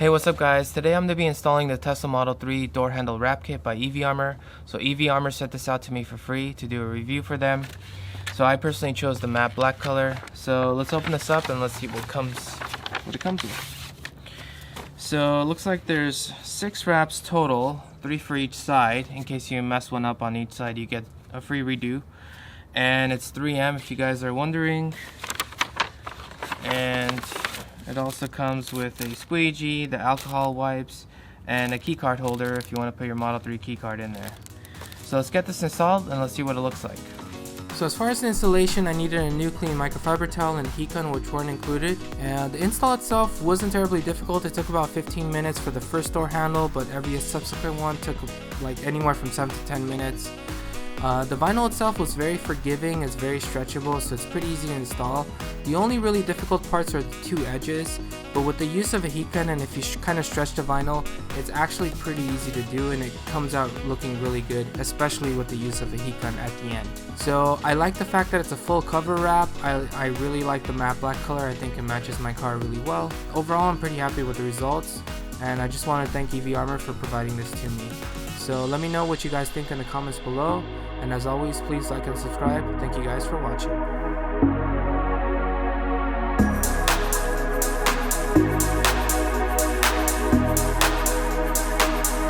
Hey, what's up guys? Today I'm going to be installing the Tesla Model 3 door handle wrap kit by EV Armor. So EV Armor sent this out to me for free to do a review for them. So I personally chose the matte black color. So let's open this up and let's see what it comes with. So it looks like there's 6 wraps total, 3 for each side. In case you mess one up on each side, you get a free redo. And it's 3M if you guys are wondering. And it also comes with a squeegee, the alcohol wipes, and a keycard holder if you want to put your Model 3 keycard in there. So let's get this installed and let's see what it looks like. So as far as the installation, I needed a new clean microfiber towel and heat gun, which weren't included. And the install itself wasn't terribly difficult. It took about 15 minutes for the first door handle, but every subsequent one took like anywhere from 7 to 10 minutes. The vinyl itself was very forgiving, it's very stretchable, so it's pretty easy to install. The only really difficult parts are the 2 edges, but with the use of a heat gun and if you kind of stretch the vinyl, it's actually pretty easy to do and it comes out looking really good, especially with the use of a heat gun at the end. So I like the fact that it's a full cover wrap. I really like the matte black color. I think it matches my car really well. Overall, I'm pretty happy with the results, and I just want to thank EV Armor for providing this to me. So let me know what you guys think in the comments below. And as always, please like and subscribe. Thank you guys for watching.